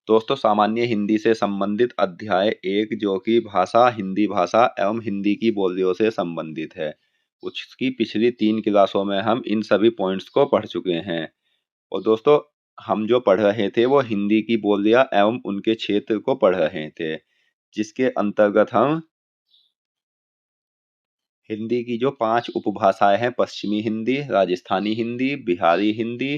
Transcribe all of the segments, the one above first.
दोस्तों सामान्य हिंदी से संबंधित अध्याय 1 जो कि भाषा हिंदी भाषा एवं हिंदी की बोलियों से संबंधित है। उसकी पिछली 3 क्लासों में हम इन सभी पॉइंट्स को पढ़ चुके हैं। और दोस्तों हम जो पढ़ रहे थे वो हिंदी की बोलियां एवं उनके क्षेत्र को पढ़ रहे थे, जिसके अंतर्गत हम हिंदी की जो 5 उपभाषाएं हैं, पश्चिमी हिंदी, राजस्थानी हिंदी, बिहारी हिंदी,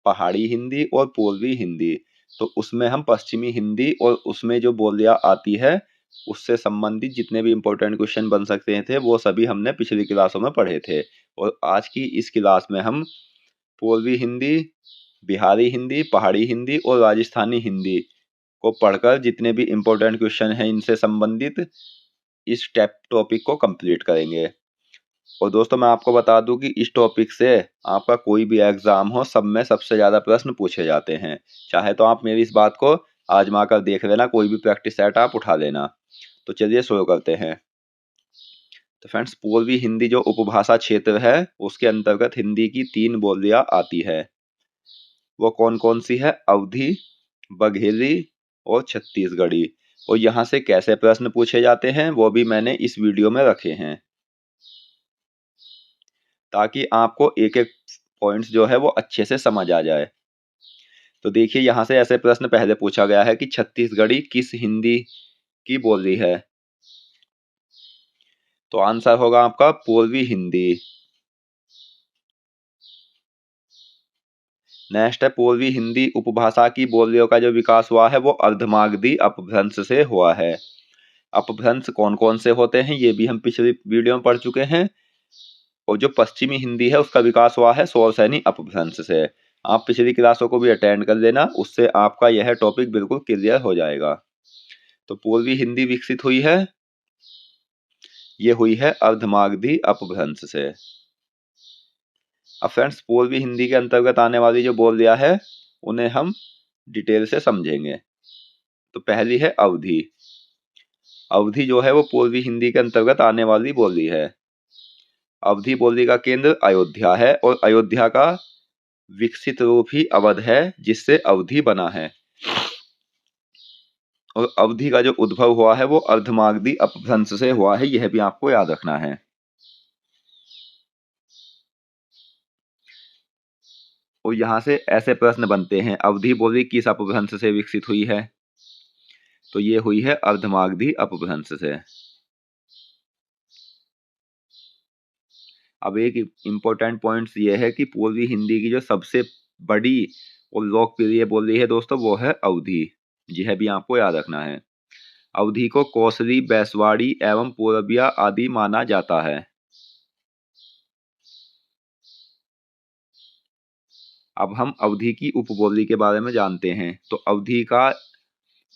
पहाड़ी हिंदी और पूर्वी हिंदी। तो उसमें हम पश्चिमी हिंदी और उसमें जो बोलियां आती है उससे संबंधित जितने भी इम्पोर्टेंट क्वेश्चन बन सकते थे वो सभी हमने पिछली क्लासों में पढ़े थे। और आज की इस क्लास में हम पूर्वी हिंदी, बिहारी हिंदी, पहाड़ी हिंदी और राजस्थानी हिंदी को पढ़कर जितने भी इम्पोर्टेंट क्वेश्चन हैं इनसे संबंधित इस टॉपिक को कंप्लीट करेंगे। और दोस्तों मैं आपको बता दूं कि इस टॉपिक से आपका कोई भी एग्जाम हो सब में सबसे ज़्यादा प्रश्न पूछे जाते हैं। चाहे तो आप मेरी इस बात को आजमा कर देख लेना, कोई भी प्रैक्टिस सेट आप उठा लेना। तो चलिए शुरू करते हैं। तो फ्रेंड्स पूर्वी हिंदी जो उपभाषा क्षेत्र है उसके अंतर्गत हिंदी की 3 बोलियां आती है। वो कौन कौन सी है? अवधी, बघेली और छत्तीसगढ़ी। और यहाँ से कैसे प्रश्न पूछे जाते हैं वो भी मैंने इस वीडियो में रखे हैं, ताकि आपको एक एक पॉइंट्स जो है वो अच्छे से समझ आ जाए। तो देखिए यहाँ से ऐसे प्रश्न पहले पूछा गया है कि छत्तीसगढ़ी किस हिंदी की बोली है? तो आंसर होगा आपका पूर्वी हिंदी। नेक्स्ट है पूर्वी हिंदी उपभाषा की बोलियों का जो विकास हुआ है वो अर्धमागधी अपभ्रंश से हुआ है। अपभ्रंश कौन कौन से होते हैं ये भी हम पिछली वीडियो में पढ़ चुके हैं। और जो पश्चिमी हिंदी है उसका विकास हुआ है शौरसेनी अपभ्रंश से। आप पिछली क्लासों को भी अटेंड कर लेना, उससे आपका यह टॉपिक बिल्कुल क्लियर हो जाएगा। तो पूर्वी हिंदी विकसित हुई है, ये हुई है अर्धमागधी अपभ्रंश से। अब फ्रेंड्स पूर्वी हिंदी के अंतर्गत आने वाली जो बोलियां है उन्हें हम डिटेल से समझेंगे। तो पहली है अवधी। अवधी जो है वो पूर्वी हिंदी के अंतर्गत आने वाली बोली है। अवधी बोली का केंद्र अयोध्या है और अयोध्या का विकसित रूप ही अवध है, जिससे अवधी बना है। और अवधी का जो उद्भव हुआ है वो अर्धमागधी अपभ्रंश से हुआ है, यह भी आपको याद रखना है। और यहाँ से ऐसे प्रश्न बनते हैं, अवधी बोली किस अपभ्रंश से विकसित हुई है? तो ये हुई है अर्धमागधी अपभ्रंश से। अब एक इम्पोर्टेंट पॉइंट्स ये है कि पूर्वी हिंदी की जो सबसे बड़ी और लोकप्रिय बोली है दोस्तों वो है अवधी। यह भी आपको याद रखना है। अवधी को कोसली, बैसवाड़ी एवं पूर्विया आदि माना जाता है। अब हम अवधी की उपबोली के बारे में जानते हैं। तो अवधी का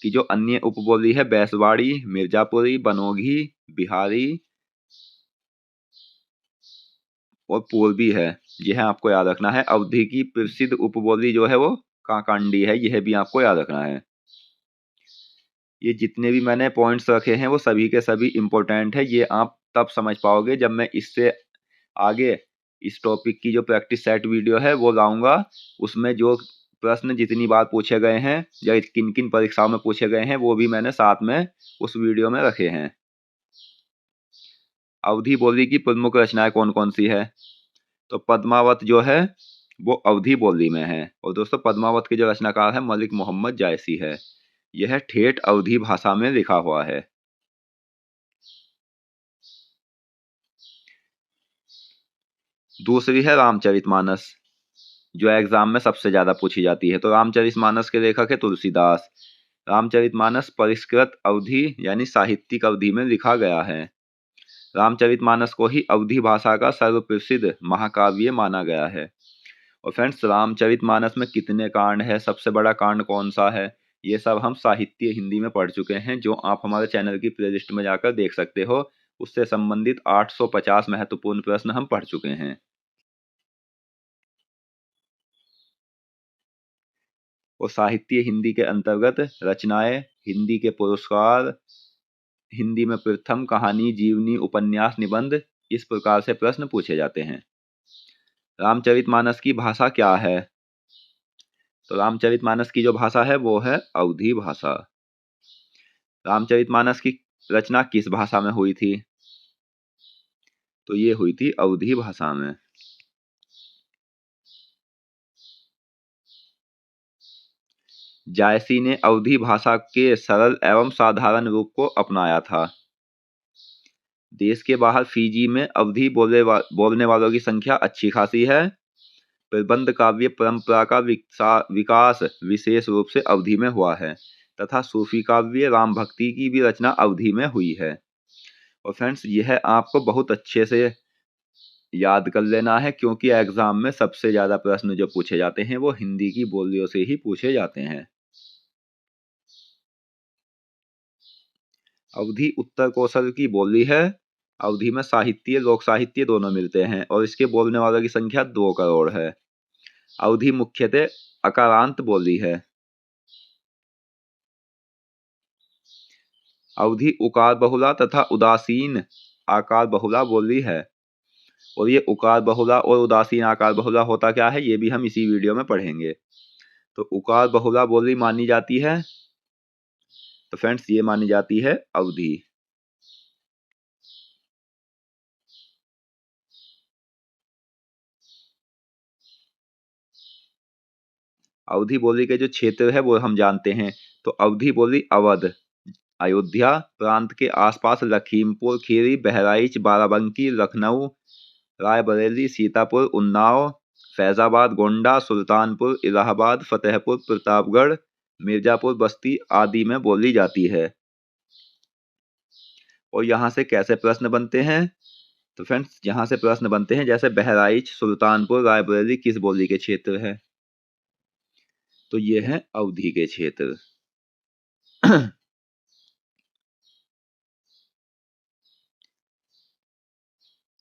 की जो अन्य उपबोली है बैसवाड़ी, मिर्जापुरी, बनोगी, बिहारी और पूर्वी है, यह आपको याद रखना है। अवधी की प्रसिद्ध उपबोली जो है वो काकांडी है, यह भी आपको याद रखना है। ये जितने भी मैंने पॉइंट्स रखे हैं वो सभी के सभी इम्पोर्टेंट है। ये आप तब समझ पाओगे जब मैं इससे आगे इस टॉपिक की जो प्रैक्टिस सेट वीडियो है वो लाऊंगा। उसमें जो प्रश्न जितनी बार पूछे गए हैं या किन किन परीक्षाओं में पूछे गए हैं वो भी मैंने साथ में उस वीडियो में रखे हैं। अवधी बोली की प्रमुख रचनाएं कौन कौन सी है? तो पद्मावत जो है वो अवधी बोली में है। और दोस्तों पद्मावत के जो रचनाकार है मलिक मोहम्मद जायसी है। यह ठेठ अवधी भाषा में लिखा हुआ है। दूसरी है रामचरितमानस, जो एग्जाम में सबसे ज्यादा पूछी जाती है। तो रामचरितमानस के लेखक है तुलसीदास। रामचरितमानस परिष्कृत अवधी यानी साहित्यिक अवधि में लिखा गया है। रामचरितमानस को ही अवधी भाषा का सर्वप्रसिद्ध महाकाव्य माना गया है। और फ्रेंड्स रामचरितमानस में कितने कांड है, सबसे बड़ा कांड कौन सा है, ये सब हम साहित्य हिंदी में पढ़ चुके हैं, जो आप हमारे चैनल की प्लेलिस्ट में जाकर देख सकते हो। उससे संबंधित 850 महत्वपूर्ण प्रश्न हम पढ़ चुके हैं। और साहित्य हिंदी के अंतर्गत रचनाएं, हिंदी के पुरस्कार, हिंदी में प्रथम कहानी, जीवनी, उपन्यास, निबंध, इस प्रकार से प्रश्न पूछे जाते हैं। रामचरितमानस की भाषा क्या है? तो रामचरितमानस की जो भाषा है वो है अवधी भाषा। रामचरितमानस की रचना किस भाषा में हुई थी? तो ये हुई थी अवधी भाषा में। जायसी ने अवधी भाषा के सरल एवं साधारण रूप को अपनाया था। देश के बाहर फिजी में अवधी बोलने वालों की संख्या अच्छी खासी है। प्रबंध काव्य परंपरा का विकास विशेष रूप से अवधी में हुआ है तथा सूफी काव्य राम भक्ति की भी रचना अवधी में हुई है। और फ्रेंड्स, यह आपको बहुत अच्छे से याद कर लेना है, क्योंकि एग्जाम में सबसे ज्यादा प्रश्न जो पूछे जाते हैं वो हिंदी की बोलियों से ही पूछे जाते हैं। अवधी उत्तर कौशल की बोली है। अवधी में साहित्य लोक साहित्य दोनों मिलते हैं और इसके बोलने वालों की संख्या 2 करोड़ है। अवधी मुख्यतः अकारांत बोली है। अवधी उकार बहुला तथा उदासीन आकार बहुला बोली है। और ये उकार बहुला और उदासीन आकार बहुला होता क्या है, ये भी हम इसी वीडियो में पढ़ेंगे। तो उकार बहुला बोली मानी जाती है, तो फ्रेंड्स ये मानी जाती है अवधी। अवधी बोली के जो क्षेत्र है वो हम जानते हैं। तो अवधी बोली अवध, अयोध्या प्रांत के आसपास लखीमपुर खीरी, बहराइच, बाराबंकी, लखनऊ, रायबरेली, सीतापुर, उन्नाव, फैजाबाद, गोंडा, सुल्तानपुर, इलाहाबाद, फतेहपुर, प्रतापगढ़, मिर्जापुर, बस्ती आदि में बोली जाती है। और यहाँ से कैसे प्रश्न बनते हैं? तो फ्रेंड्स यहाँ से प्रश्न बनते हैं जैसे बहराइच, सुल्तानपुर, रायबरेली किस बोली के क्षेत्र है? तो ये है अवधी के क्षेत्र।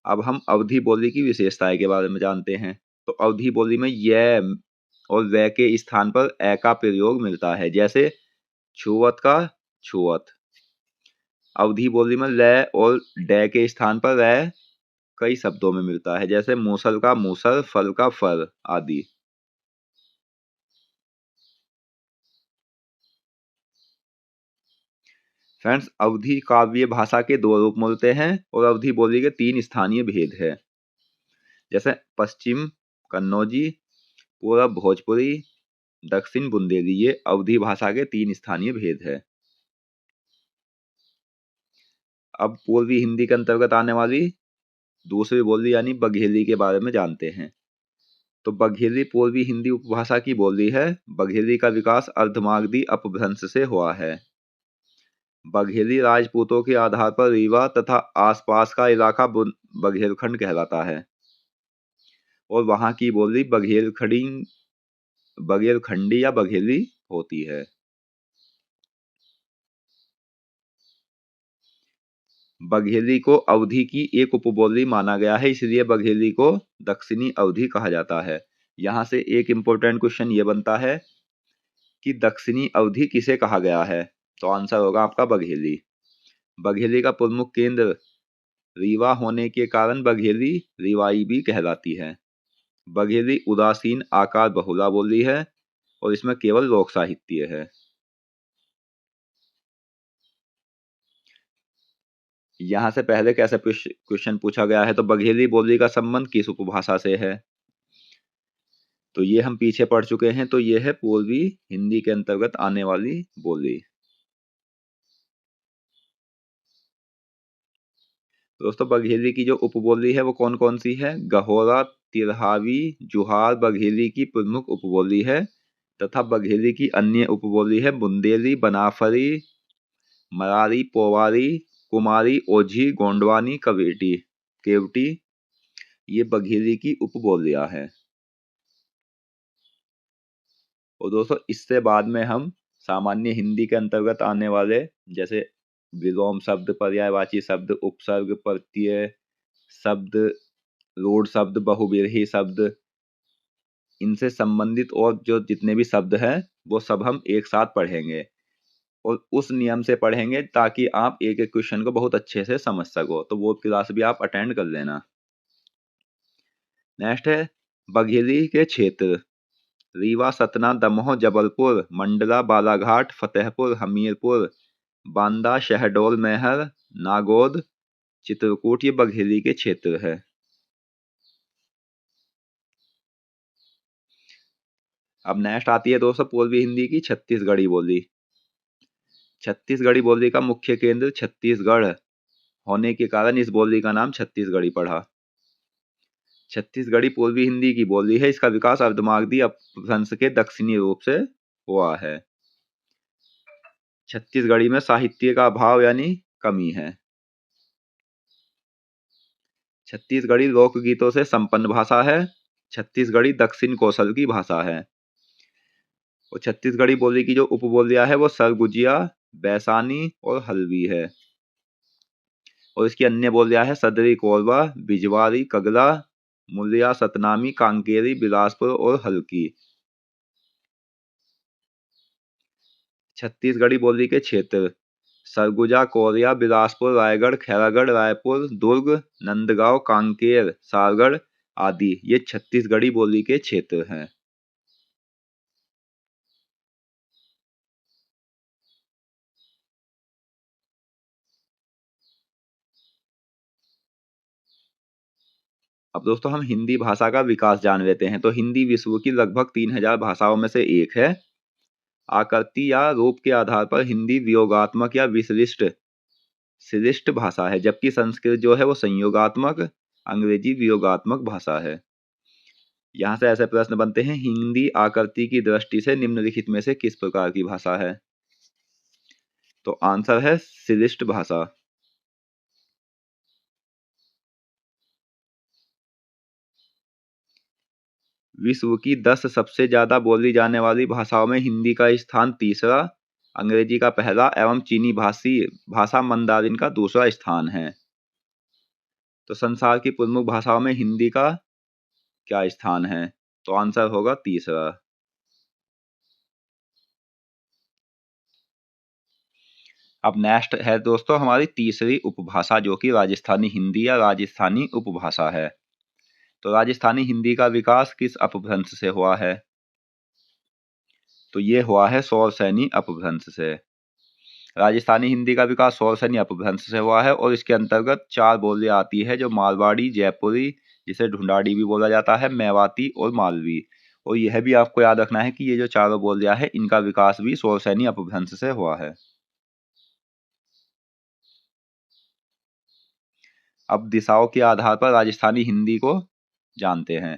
अब हम अवधी बोली की विशेषताएं के बारे में जानते हैं। तो अवधी बोली में य और व के स्थान पर ए का प्रयोग मिलता है, जैसे छुअत का छुअत। अवधी बोली में ल और ड के स्थान पर र कई शब्दों में मिलता है, जैसे मूसल का मूसर, फल का फर आदि। फ्रेंड्स, अवधी काव्य भाषा के 2 रूप मिलते हैं और अवधी बोली के 3 स्थानीय भेद है, जैसे पश्चिम कन्नौजी, पूर्व भोजपुरी, दक्षिण बुंदेली। ये अवधी भाषा के 3 स्थानीय भेद है। अब पूर्वी हिंदी के अंतर्गत आने वाली दूसरी बोली यानी बघेली के बारे में जानते हैं। तो बघेली पूर्वी हिंदी उपभाषा की बोली है। बघेली का विकास अर्धमागधी अपभ्रंश से हुआ है। बघेली राजपूतों के आधार पर रीवा तथा आसपास का इलाका बघेलखंड कहलाता है और वहां की बोली बघेलखंडी या बघेली होती है। बघेली को अवधी की एक उपबोली माना गया है, इसलिए बघेली को दक्षिणी अवधी कहा जाता है। यहां से एक इंपॉर्टेंट क्वेश्चन ये बनता है कि दक्षिणी अवधी किसे कहा गया है? तो आंसर होगा आपका बघेली। बघेली का प्रमुख केंद्र रीवा होने के कारण बघेली रीवाई भी कहलाती है। बघेली उदासीन आकार बहुला बोली है और इसमें केवल लोक साहित्य है। यहां से पहले कैसे क्वेश्चन पूछा गया है, तो बघेली बोली का संबंध किस उपभाषा से है? तो ये हम पीछे पढ़ चुके हैं। तो ये है पूर्वी हिंदी के अंतर्गत आने वाली बोली। दोस्तों, बघेली की जो उपबोली है वो कौन कौन सी है? गहोरा, तिरहावी, जुहार बघेली की प्रमुख उपबोली है तथा बघेली की अन्य उपबोली है बुंदेली, बनाफरी, मरारी, पोवारी, कुमारी, ओझी, गोंडवानी, केवटी। ये बघेली की उपबोलियां हैं। और दोस्तों, इससे बाद में हम सामान्य हिंदी के अंतर्गत आने वाले जैसे विलोम शब्द, पर्यायवाची शब्द, उपसर्ग, प्रत्यय शब्द, रूढ़ शब्द, बहुव्रीहि शब्द, इनसे संबंधित और जो जितने भी शब्द हैं वो सब हम एक साथ पढ़ेंगे और उस नियम से पढ़ेंगे ताकि आप एक एक क्वेश्चन को बहुत अच्छे से समझ सको। तो वो क्लास भी आप अटेंड कर लेना। नेक्स्ट है बघेली के क्षेत्र। रीवा, सतना, दमोह, जबलपुर, मंडला, बालाघाट, फतेहपुर, हमीरपुर, बांदा, शहडोल, मैहर, नागौद, चित्रकूट, ये बघेली के क्षेत्र है। अब नेक्स्ट आती है दोस्तों पूर्वी हिंदी की छत्तीसगढ़ी बोली। छत्तीसगढ़ी बोली का मुख्य केंद्र छत्तीसगढ़ होने के कारण इस बोली का नाम छत्तीसगढ़ी पड़ा। छत्तीसगढ़ी पूर्वी हिंदी की बोली है। इसका विकास अर्धमागधी अपभ्रंश के दक्षिणी रूप से हुआ है। छत्तीसगढ़ी में साहित्य का अभाव यानी कमी है। छत्तीसगढ़ी लोकगीतों से संपन्न भाषा है। छत्तीसगढ़ी दक्षिण कौशल की भाषा है। और छत्तीसगढ़ी बोली की जो उपबोलियां है वो सरगुजिया, बैसानी और हल्बी है। और इसकी अन्य बोलियां है सदरी, कोरबा, बिजवारी, कगला, मुलिया, सतनामी, कांकेरी, बिलासपुर और हल्की। छत्तीसगढ़ी बोली के क्षेत्र सरगुजा, कोरिया, बिलासपुर, रायगढ़, खैरागढ़, रायपुर, दुर्ग, नंदगांव, कांकेर, सारगढ़ आदि ये छत्तीसगढ़ी बोली के क्षेत्र हैं। अब दोस्तों हम हिंदी भाषा का विकास जान लेते हैं। तो हिंदी विश्व की लगभग 3000 भाषाओं में से एक है। आकृति या रूप के आधार पर हिंदी वियोगात्मक या विशिष्ट भाषा है, जबकि संस्कृत जो है वो संयोगात्मक, अंग्रेजी वियोगात्मक भाषा है। यहाँ से ऐसे प्रश्न बनते हैं, हिंदी आकृति की दृष्टि से निम्नलिखित में से किस प्रकार की भाषा है? तो आंसर है शिलिष्ट भाषा। विश्व की 10 सबसे ज्यादा बोली जाने वाली भाषाओं में हिंदी का स्थान तीसरा, अंग्रेजी का पहला एवं चीनी भाषी भाषा मंदारिन का दूसरा स्थान है। तो संसार की प्रमुख भाषाओं में हिंदी का क्या स्थान है? तो आंसर होगा तीसरा। अब नेक्स्ट है दोस्तों हमारी तीसरी उपभाषा जो कि राजस्थानी हिंदी या राजस्थानी उपभाषा है। तो राजस्थानी हिंदी का विकास किस अपभ्रंश से हुआ है? तो ये हुआ है शौरसैनी अपभ्रंश से। राजस्थानी हिंदी का विकास शौरसैनी अपभ्रंश से हुआ है और इसके अंतर्गत 4 बोलियां आती है जो मारवाड़ी, जयपुरी, जिसे ढूंढाड़ी भी बोला जाता है, मेवाती और मालवी। और यह भी आपको याद रखना है कि ये जो चारों बोलियां हैं इनका विकास भी शौरसैनी अपभ्रंश से हुआ है। अब दिशाओं के आधार पर राजस्थानी हिंदी को जानते हैं।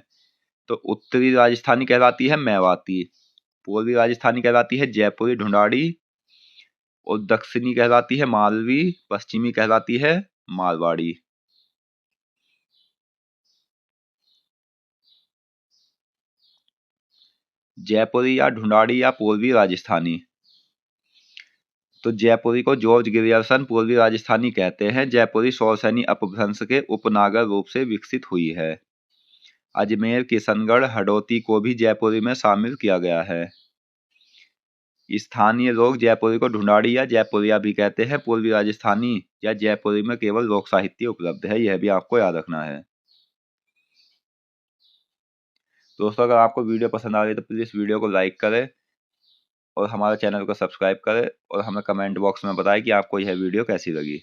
तो उत्तरी राजस्थानी कहलाती है मेवाती, पूर्वी राजस्थानी कहलाती है जयपुरी ढूंढाड़ी और दक्षिणी कहलाती है मालवी, पश्चिमी कहलाती है मारवाड़ी। जयपुरी या ढूंढाड़ी या पूर्वी राजस्थानी। तो जयपुरी को जॉर्ज ग्रियर्सन पूर्वी राजस्थानी कहते हैं। जयपुरी शौरसैनी अपभ्रंश के उपनागर रूप से विकसित हुई है। अजमेर, किशनगढ़, हडोती को भी जयपुरी में शामिल किया गया है। स्थानीय लोग जयपुरी को ढूंढाड़ी या जयपुरिया भी कहते हैं। पूर्वी राजस्थानी या जयपुरी में केवल लोक साहित्य उपलब्ध है, यह भी आपको याद रखना है। दोस्तों अगर आपको वीडियो पसंद आ रही है तो प्लीज वीडियो को लाइक करें और हमारे चैनल को सब्सक्राइब करें और हमें कमेंट बॉक्स में बताएं कि आपको यह वीडियो कैसी लगी।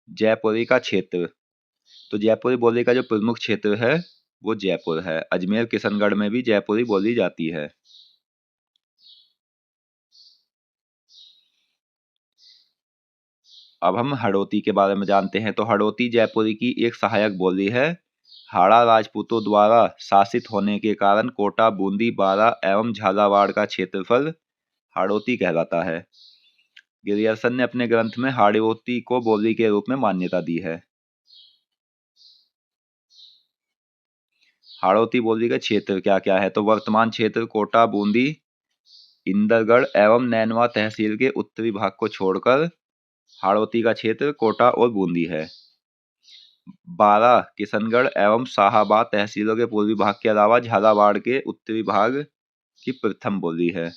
जयपुरी का क्षेत्र। तो जयपुरी बोली का जो प्रमुख क्षेत्र है वो जयपुर है। अजमेर, किशनगढ़ में भी जयपुरी बोली जाती है। अब हम हड़ौती के बारे में जानते हैं। तो हड़ौती जयपुरी की एक सहायक बोली है। हाड़ा राजपूतों द्वारा शासित होने के कारण कोटा, बूंदी, बारा एवं झालावाड़ का क्षेत्रफल हाड़ौती कहलाता है। ग्रियर्सन ने अपने ग्रंथ में हाड़ौती को बोली के रूप में मान्यता दी है। हाड़ौती बोली का क्षेत्र क्या क्या है? तो वर्तमान क्षेत्र कोटा, बूंदी, इंदरगढ़ एवं नैनवा तहसील के उत्तरी भाग को छोड़कर हाड़ौती का क्षेत्र कोटा और बूंदी है। बारा, किशनगढ़ एवं शाहाबाद तहसीलों के पूर्वी भाग के अलावा झालावाड़ के उत्तरी भाग की प्रथम बोली है।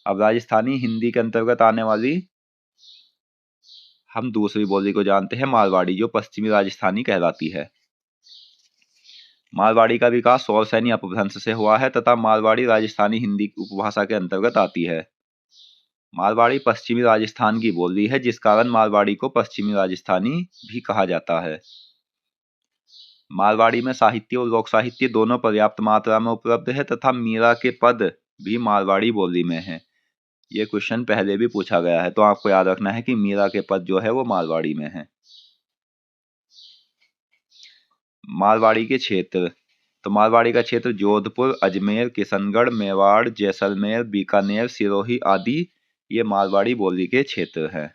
अब राजस्थानी हिंदी के अंतर्गत आने वाली हम दूसरी बोली को जानते हैं, मारवाड़ी, जो पश्चिमी राजस्थानी कहलाती है। मारवाड़ी का विकास सौरसैनी अपभ्रंश से हुआ है तथा मारवाड़ी राजस्थानी हिंदी उपभाषा के अंतर्गत आती है। मारवाड़ी पश्चिमी राजस्थान की बोली है, जिस कारण मारवाड़ी को पश्चिमी राजस्थानी भी कहा जाता है। मारवाड़ी में साहित्य और लोक साहित्य दोनों पर्याप्त मात्रा में उपलब्ध है तथा मीरा के पद भी मारवाड़ी बोली में है। ये क्वेश्चन पहले भी पूछा गया है, तो आपको याद रखना है कि मीरा के पद जो है वो मारवाड़ी में है। मारवाड़ी के क्षेत्र, तो मारवाड़ी का क्षेत्र जोधपुर, अजमेर, किशनगढ़, मेवाड़, जैसलमेर, बीकानेर, सिरोही आदि ये मारवाड़ी बोली के क्षेत्र हैं।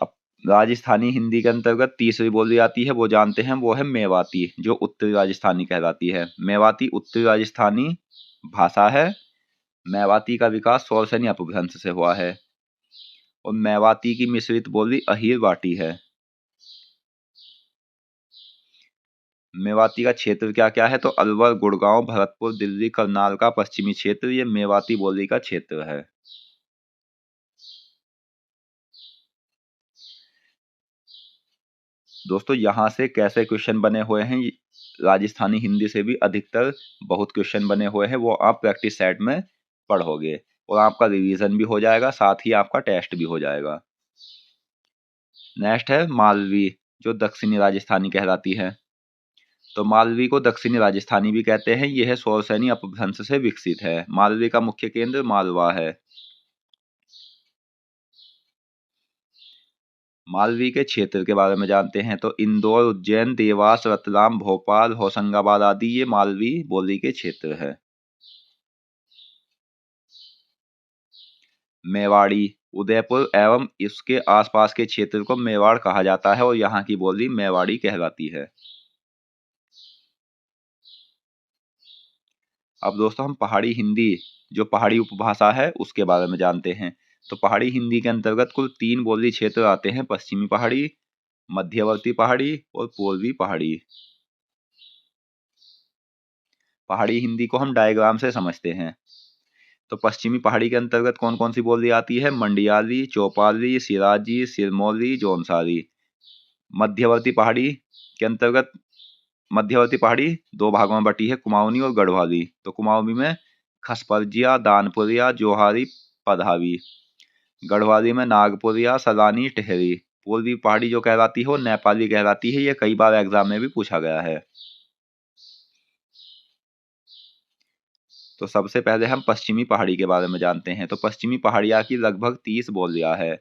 अब राजस्थानी हिंदी के अंतर्गत तीसरी बोली आती है, वो जानते हैं, वो है मेवाती, जो उत्तरी राजस्थानी कहलाती है। मेवाती उत्तरी राजस्थानी भाषा है। मेवाती का विकास सौरसैनी अपभ्रंश से हुआ है और मेवाती की मिश्रित बोली अहीरवाटी है। मेवाती का क्षेत्र क्या क्या है, तो अलवर, गुड़गांव, भरतपुर, दिल्ली, करनाल का पश्चिमी क्षेत्र ये मेवाती बोली का क्षेत्र है। दोस्तों यहाँ से कैसे क्वेश्चन बने हुए हैं, राजस्थानी हिंदी से भी अधिकतर बहुत क्वेश्चन बने हुए हैं, वो आप प्रैक्टिस सेट में पढ़ोगे और आपका रिवीजन भी हो जाएगा, साथ ही आपका टेस्ट भी हो जाएगा। नेक्स्ट है मालवी, जो दक्षिणी राजस्थानी कहलाती है। तो मालवी को दक्षिणी राजस्थानी भी कहते हैं। यह सौरसैनी अपभ्रंश से विकसित है। मालवी का मुख्य केंद्र मालवा है। मालवी के क्षेत्र के बारे में जानते हैं, तो इंदौर, उज्जैन, देवास, रतलाम, भोपाल, होशंगाबाद आदि ये मालवी बोली के क्षेत्र है। मेवाड़ी, उदयपुर एवं इसके आसपास के क्षेत्र को मेवाड़ कहा जाता है और यहाँ की बोली मेवाड़ी कहलाती है। अब दोस्तों हम पहाड़ी हिंदी, जो पहाड़ी उपभाषा है, उसके बारे में जानते हैं। तो पहाड़ी हिंदी के अंतर्गत कुल 3 बोली क्षेत्र आते हैं: पश्चिमी पहाड़ी, मध्यवर्ती पहाड़ी और पूर्वी पहाड़ी। पहाड़ी हिंदी को हम डायग्राम से समझते हैं। तो पश्चिमी पहाड़ी के अंतर्गत कौन कौन सी बोली आती है? मंडियाली, चौपाली, सिराजी, सिरमौली, जौनसारी। मध्यवर्ती पहाड़ी के अंतर्गत मध्यवर्ती पहाड़ी 2 भागों में बटी है, कुमाऊनी और गढ़वाली। तो कुमाऊनी में खसपरजिया, दानपुरिया, जोहारी, पधावी। गढ़वाली में नागपुरिया, सलानी, टेहरी। पूर्वी पहाड़ी जो कहलाती है वो नेपाली कहलाती है। ये कई बार एग्जाम में भी पूछा गया है। तो सबसे पहले हम पश्चिमी पहाड़ी के बारे में जानते हैं। तो पश्चिमी पहाड़िया की लगभग 30 बोलियां है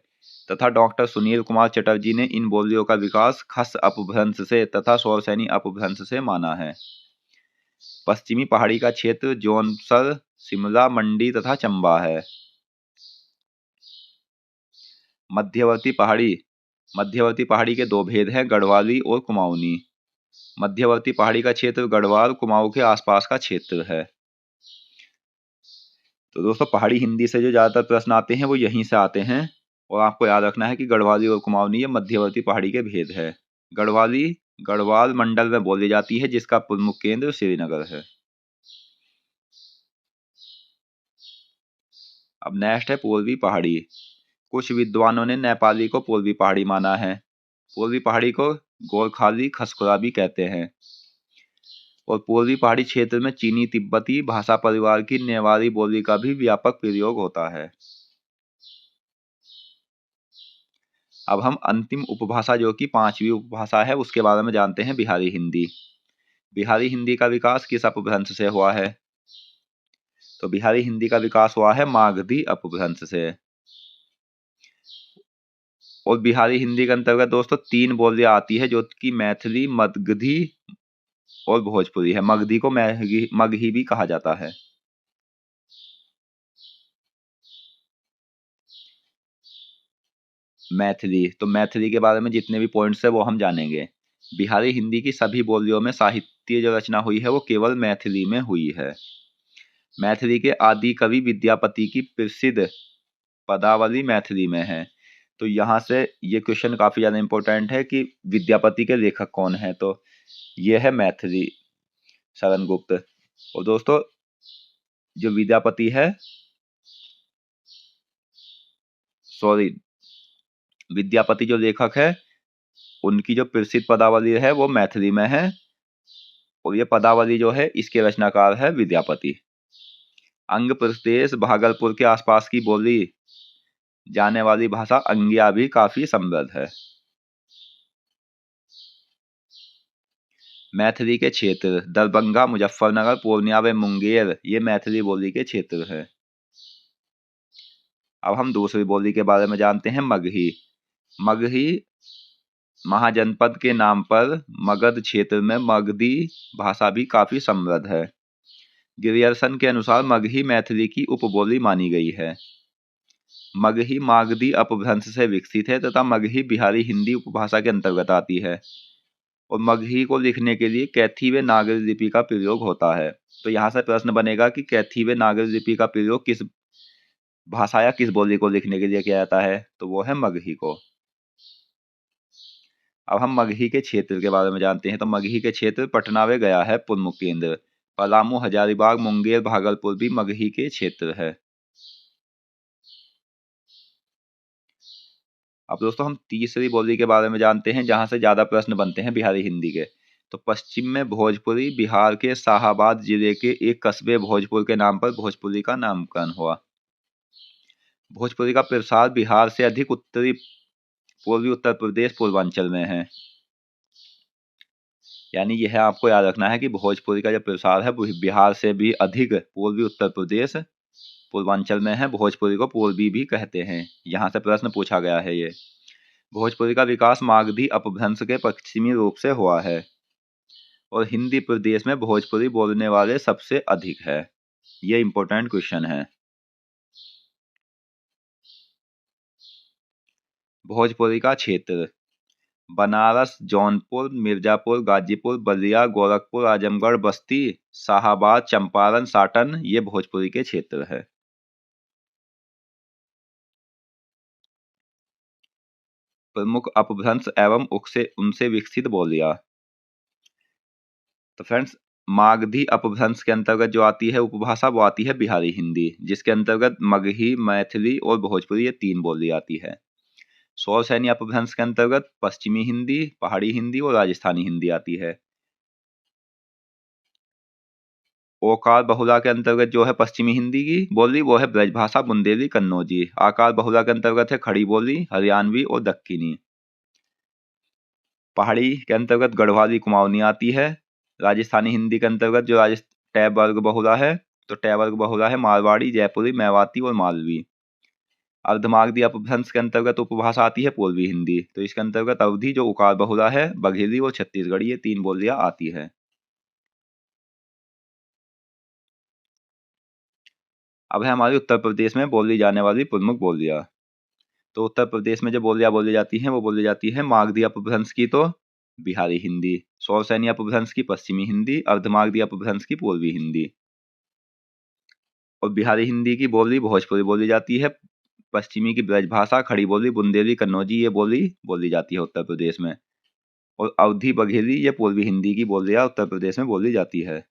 तथा डॉक्टर सुनील कुमार चटर्जी ने इन बोलियों का विकास खस अपभ्रंश से तथा सौरसैनी अपभ्रंश से माना है। पश्चिमी पहाड़ी का क्षेत्र जौनसर, शिमला, मंडी तथा चंबा है। मध्यवर्ती पहाड़ी के 2 भेद हैं, गढ़वाली और कुमाऊनी। मध्यवर्ती पहाड़ी का क्षेत्र गढ़वाल, कुमाऊं के आसपास का क्षेत्र है। तो दोस्तों पहाड़ी हिंदी से जो ज्यादातर प्रश्न आते हैं वो यहीं से आते हैं और आपको याद रखना है कि गढ़वाली और कुमाऊनी ये मध्यवर्ती पहाड़ी के भेद है। गढ़वाली गढ़वाल मंडल में बोली जाती है, जिसका प्रमुख केंद्र श्रीनगर है। अब नेक्स्ट है पूर्वी पहाड़ी। कुछ विद्वानों ने नेपाली को पूर्वी पहाड़ी माना है। पूर्वी पहाड़ी को गोरखाली, खसखुरा भी कहते हैं और पूर्वी पहाड़ी क्षेत्र में चीनी तिब्बती भाषा परिवार की नेवारी बोली का भी व्यापक प्रयोग होता है। अब हम अंतिम उपभाषा जो कि 5वीं उपभाषा है उसके बारे में जानते हैं, बिहारी हिंदी। बिहारी हिंदी का विकास किस अपभ्रंश से हुआ है? तो बिहारी हिंदी का विकास हुआ है मागधी अपभ्रंश से। और बिहारी हिंदी के अंतर्गत दोस्तों 3 बोलियां आती है जो कि मैथिली, मगधी और भोजपुरी है। मगधी को मगही भी कहा जाता है। मैथिली, तो मैथिली के बारे में जितने भी पॉइंट्स है वो हम जानेंगे। बिहारी हिंदी की सभी बोलियों में साहित्य जो रचना हुई है वो केवल मैथिली में हुई है। मैथिली के आदि कवि विद्यापति की प्रसिद्ध पदावली मैथिली में है। तो यहाँ से ये क्वेश्चन काफी ज्यादा इंपॉर्टेंट है कि विद्यापति के लेखक कौन है। तो ये है मैथिली शरण गुप्त। और दोस्तों जो विद्यापति है, सॉरी, विद्यापति जो लेखक है उनकी जो प्रसिद्ध पदावली है वो मैथिली में है, और ये पदावली जो है इसके रचनाकार है विद्यापति। अंग प्रदेश भागलपुर के आसपास की बोली जाने वाली भाषा अंगिया भी काफी समृद्ध है। मैथिली के क्षेत्र दरभंगा, मुजफ्फरनगर, पूर्णिया व मुंगेर ये मैथिली बोली के क्षेत्र हैं। अब हम दूसरी बोली के बारे में जानते हैं, मगही। मगही महाजनपद के नाम पर मगध क्षेत्र में मगधी भाषा भी काफी समृद्ध है। गिरियर्सन के अनुसार मगही मैथिली की उपबोली मानी गई है। मगही मागधी अपभ्रंश से विकसित है तथा मगही बिहारी हिंदी उपभाषा के अंतर्गत आती है, और मगही को लिखने के लिए कैथी व नागरी लिपि का प्रयोग होता है। तो यहाँ से प्रश्न बनेगा कि कैथी व नागरी लिपि का प्रयोग किस भाषा या किस बोली को लिखने के लिए किया जाता है, तो वो है मगही को। अब हम मगही के क्षेत्र के बारे में जानते हैं। तो मगही के क्षेत्र पटना व गया है प्रमुख केंद्र। पलामू, हजारीबाग, मुंगेर, भागलपुर भी मगही के क्षेत्र है। अब दोस्तों हम तीसरी बोली के बारे में जानते हैं, जहां से ज्यादा प्रश्न बनते हैं बिहारी हिंदी के। तो पश्चिम में भोजपुरी बिहार के शाहाबाद जिले के एक कस्बे भोजपुर के नाम पर भोजपुरी का नामकरण हुआ। भोजपुरी का प्रसार बिहार से अधिक उत्तरी पूर्वी उत्तर प्रदेश पूर्वांचल में है। यानी यह आपको याद रखना है कि भोजपुरी का जो प्रसार है वो बिहार से भी अधिक पूर्वी उत्तर प्रदेश पूर्वांचल में है। भोजपुरी को पूर्वी भी कहते हैं। यहाँ से प्रश्न पूछा गया है ये। भोजपुरी का विकास मागधी अपभ्रंश के पश्चिमी रूप से हुआ है, और हिंदी प्रदेश में भोजपुरी बोलने वाले सबसे अधिक है। ये इंपॉर्टेंट क्वेश्चन है। भोजपुरी का क्षेत्र बनारस, जौनपुर, मिर्जापुर, गाजीपुर, बलिया, गोरखपुर, आजमगढ़, बस्ती, शाहाबाद, चंपारण, साटन ये भोजपुरी के क्षेत्र है। प्रमुख अपभ्रंश एवं उनसे विकसित बोलियां। तो फ्रेंड्स, मागधी अपभ्रंश के अंतर्गत जो आती है उपभाषा वो आती है बिहारी हिंदी, जिसके अंतर्गत मगही, मैथिली और भोजपुरी ये 3 बोली आती है। सौर सैनी अपभ्रंश के अंतर्गत पश्चिमी हिंदी, पहाड़ी हिंदी और राजस्थानी हिंदी आती है। ओकार बहुला के अंतर्गत जो है पश्चिमी हिंदी की बोली वो है ब्रजभाषा, बुंदेली, कन्नौजी। आकार बहुला के अंतर्गत है खड़ी बोली, हरियाणवी और दक्कनी। पहाड़ी के अंतर्गत गढ़वाली, कुमाऊनी आती है। राजस्थानी हिंदी के अंतर्गत जो टैब वर्ग बहुला है, तो टैब वर्ग बहुला है मारवाड़ी, जयपुरी, मेवाती और मालवी। अर्धमागधी अपभ्रंश के अंतर्गत उपभाषा आती है पूर्वी हिंदी, तो इसके अंतर्गत अवधी जो उकार बहुला है, बघेली और छत्तीसगढ़ी ये 3 बोलियां आती है। अब है हमारे उत्तर प्रदेश में बोली जाने वाली प्रमुख बोलियां। तो उत्तर प्रदेश में जो बोलियां बोली जाती हैं वो बोली जाती है मागधी अपभ्रंश की तो बिहारी हिंदी, सौर सैनी अपभ्रंश की पश्चिमी हिंदी, अर्धमागधी अपभ्रंश की पूर्वी हिंदी। और बिहारी हिंदी की बोली भोजपुरी बोली जाती है। पश्चिमी की ब्रजभाषा, खड़ी बोली, बुंदेली, कन्नौजी ये बोली बोली जाती है उत्तर प्रदेश में। और अवधी, बघेली ये पूर्वी हिंदी की बोलियां उत्तर प्रदेश में बोली जाती है।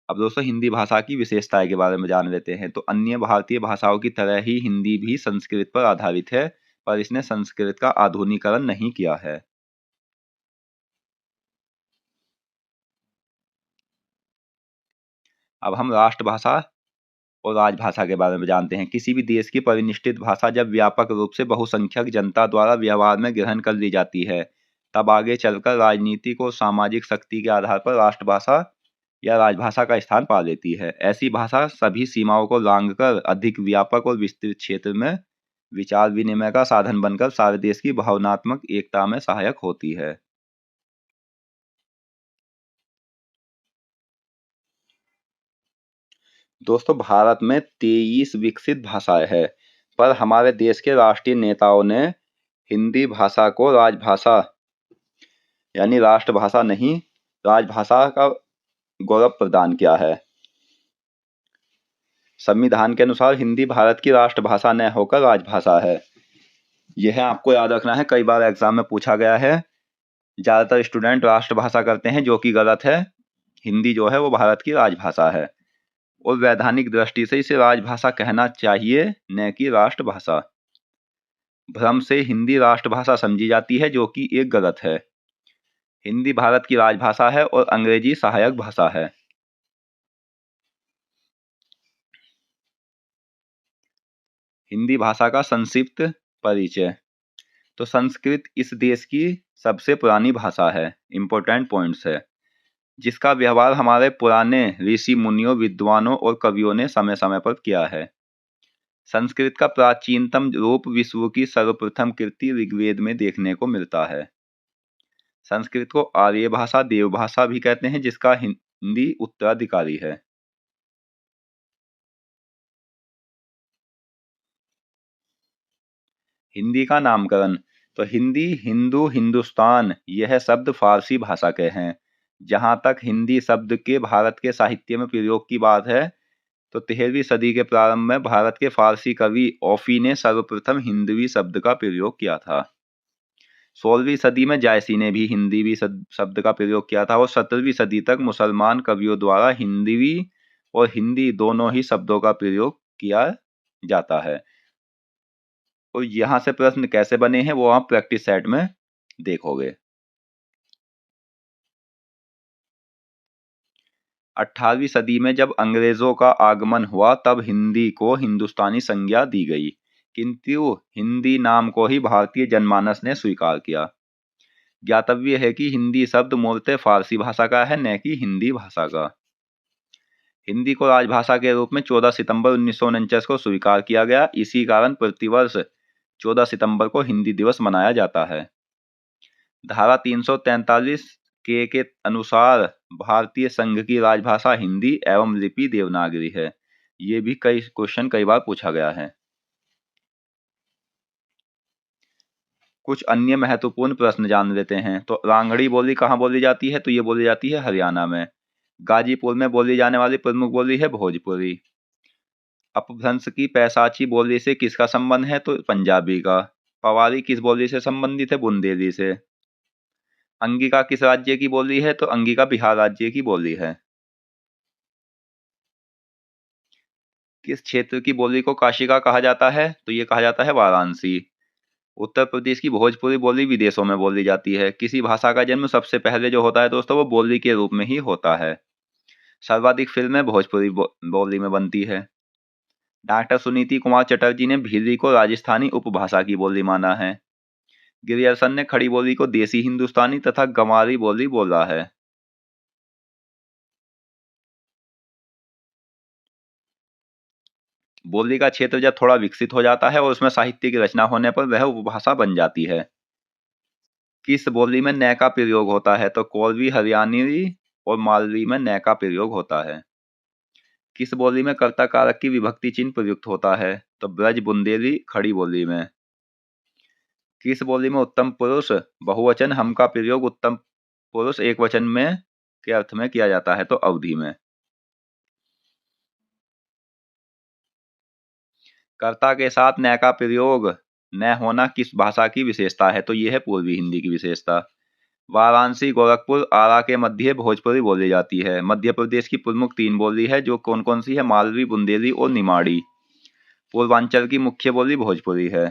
अब दोस्तों हिंदी भाषा की विशेषताएं के बारे में जान लेते हैं। तो अन्य भारतीय भाषाओं की तरह ही हिंदी भी संस्कृत पर आधारित है, पर इसने संस्कृत का आधुनिकीकरण नहीं किया है। अब हम राष्ट्रभाषा और राजभाषा के बारे में जानते हैं। किसी भी देश की परिनिष्ठित भाषा जब व्यापक रूप से बहुसंख्यक जनता द्वारा व्यवहार में ग्रहण कर ली जाती है, तब आगे चलकर राजनीतिक और सामाजिक शक्ति के आधार पर राष्ट्रभाषा या राजभाषा का स्थान पा लेती है। ऐसी भाषा सभी सीमाओं को लांघकर अधिक व्यापक और विस्तृत क्षेत्र में विचार विनिमय का साधन बनकर सारे देश की भावनात्मक एकता में सहायक होती है। दोस्तों भारत में 23 विकसित भाषाएं हैं, पर हमारे देश के राष्ट्रीय नेताओं ने हिंदी भाषा को राजभाषा यानी राष्ट्रभाषा नहीं, राजभाषा का गौरव प्रदान किया है। संविधान के अनुसार हिंदी भारत की राष्ट्रभाषा न होकर राजभाषा है। यह आपको याद रखना है, कई बार एग्जाम में पूछा गया है। ज्यादातर स्टूडेंट राष्ट्रभाषा करते हैं, जो कि गलत है। हिंदी जो है वो भारत की राजभाषा है। और वैधानिक दृष्टि से इसे राजभाषा कहना चाहिए, न कि राष्ट्रभाषा। भ्रम से हिंदी राष्ट्रभाषा समझी जाती है, जो कि एक गलत है। हिंदी भारत की राजभाषा है और अंग्रेजी सहायक भाषा है। हिंदी भाषा का संक्षिप्त परिचय। तो संस्कृत इस देश की सबसे पुरानी भाषा है, इंपॉर्टेंट पॉइंट्स है, जिसका व्यवहार हमारे पुराने ऋषि मुनियों, विद्वानों और कवियों ने समय समय पर किया है। संस्कृत का प्राचीनतम रूप विश्व की सर्वप्रथम कृति ऋग्वेद में देखने को मिलता है। संस्कृत को आर्य भाषा, देव भाषा भी कहते हैं, जिसका हिंदी उत्तराधिकारी है। हिंदी का नामकरण। तो हिंदी, हिंदू, हिंदुस्तान यह शब्द फारसी भाषा के हैं। जहां तक हिंदी शब्द के भारत के साहित्य में प्रयोग की बात है, तो 13वीं सदी के प्रारंभ में भारत के फारसी कवि औफी ने सर्वप्रथम हिंदवी शब्द का प्रयोग किया था। 16वीं सदी में जायसी ने भी हिंदवी शब्द का प्रयोग किया था और 17वीं सदी तक मुसलमान कवियों द्वारा हिंदवी और हिंदी दोनों ही शब्दों का प्रयोग किया जाता है। और यहां से प्रश्न कैसे बने हैं वो आप प्रैक्टिस सेट में देखोगे। 18वीं सदी में जब अंग्रेजों का आगमन हुआ, तब हिंदी को हिंदुस्तानी संज्ञा दी गई, किंतु हिंदी नाम को ही भारतीय जनमानस ने स्वीकार किया। ज्ञातव्य है कि हिंदी शब्द मूलतः फारसी भाषा का है, न कि हिंदी भाषा का। हिंदी को राजभाषा के रूप में 14 सितंबर 1949 को स्वीकार किया गया। इसी कारण प्रतिवर्ष 14 सितंबर को हिंदी दिवस मनाया जाता है। धारा 343 के अनुसार भारतीय संघ की राजभाषा हिंदी एवं लिपि देवनागरी है। ये भी कई बार पूछा गया है। कुछ अन्य महत्वपूर्ण प्रश्न जान लेते हैं। तो रांगड़ी बोली कहाँ बोली जाती है? तो ये बोली जाती है हरियाणा में। गाजीपुर में बोली जाने वाली प्रमुख बोली है भोजपुरी। अपभ्रंश की पैसाची बोली से किसका संबंध है? तो पंजाबी का। पवारी किस बोली से संबंधित है? बुंदेली से। अंगिका किस राज्य की बोली है? तो अंगिका बिहार राज्य की बोली है। किस क्षेत्र की बोली को काशिका कहा जाता है? तो ये कहा जाता है वाराणसी। उत्तर प्रदेश की भोजपुरी बोली विदेशों में बोली जाती है। किसी भाषा का जन्म सबसे पहले जो होता है दोस्तों, वो बोली के रूप में ही होता है। सर्वाधिक फिल्में भोजपुरी बोली में बनती है। डॉक्टर सुनीति कुमार चटर्जी ने भीली को राजस्थानी उपभाषा की बोली माना है। गिरियर्सन ने खड़ी बोली को देसी हिंदुस्तानी तथा गंवारी बोली बोला है। बोली का क्षेत्र जब थोड़ा विकसित हो जाता है और उसमें साहित्य की रचना होने पर वह उपभाषा बन जाती है। किस बोली में न का प्रयोग होता है? तो कोलवी, हरियाणवी और मालवी में न का प्रयोग होता है। किस बोली में कर्ता कारक की विभक्ति चिन्ह प्रयुक्त होता है? तो ब्रज, बुंदेली, खड़ी बोली में। किस बोली में उत्तम पुरुष बहुवचन हम का प्रयोग उत्तम पुरुष एक वचन में के अर्थ में किया जाता है? तो अवधि में। कर्ता के साथ न का प्रयोग न होना किस भाषा की विशेषता है? तो यह है पूर्वी हिंदी की विशेषता। वाराणसी, गोरखपुर, आरा के मध्य भोजपुरी बोली जाती है। मध्य प्रदेश की प्रमुख 3 बोली है, जो कौन कौन सी है? मालवी, बुंदेली और निमाड़ी। पूर्वांचल की मुख्य बोली भोजपुरी है।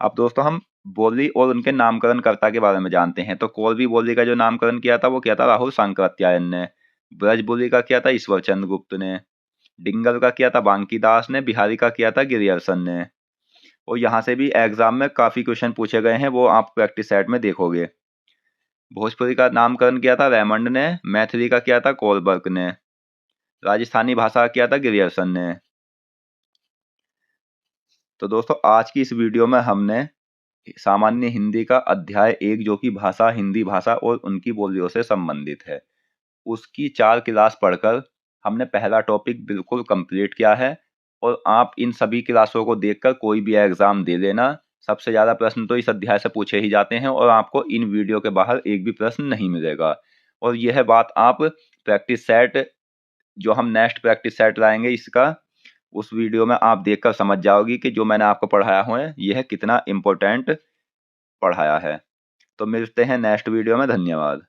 अब दोस्तों हम बोली और उनके नामकरण कर्ता के बारे में जानते हैं। तो कोलवी बोली का जो नामकरण किया था वो किया था राहुल सांकृत्यायन ने। ब्रज बोली का किया था ईश्वर चंद्र गुप्त ने। डिंगल का किया था बांकीदास ने। बिहारी का किया था गिरियर्सन ने। और यहाँ से भी एग्जाम में काफी क्वेश्चन पूछे गए हैं, वो आप प्रैक्टिस सेट में देखोगे। भोजपुरी का नामकरण किया था रेमंड ने। मैथिली का किया था कोलबर्ग ने। राजस्थानी भाषा का किया था गिरियर्सन ने। तो दोस्तों आज की इस वीडियो में हमने सामान्य हिंदी का अध्याय 1, जो कि भाषा, हिंदी भाषा और उनकी बोलियों से संबंधित है, उसकी 4 क्लास पढ़कर हमने पहला टॉपिक बिल्कुल कंप्लीट किया है। और आप इन सभी क्लासों को देखकर कोई भी एग्जाम दे लेना। सबसे ज़्यादा प्रश्न तो इस अध्याय से पूछे ही जाते हैं और आपको इन वीडियो के बाहर एक भी प्रश्न नहीं मिलेगा। और यह बात आप प्रैक्टिस सेट, जो हम नेक्स्ट प्रैक्टिस सेट लाएंगे इसका, उस वीडियो में आप देखकर समझ जाओगी कि जो मैंने आपको पढ़ाया हुआ है यह कितना इम्पोर्टेंट पढ़ाया है। तो मिलते हैं नेक्स्ट वीडियो में, धन्यवाद।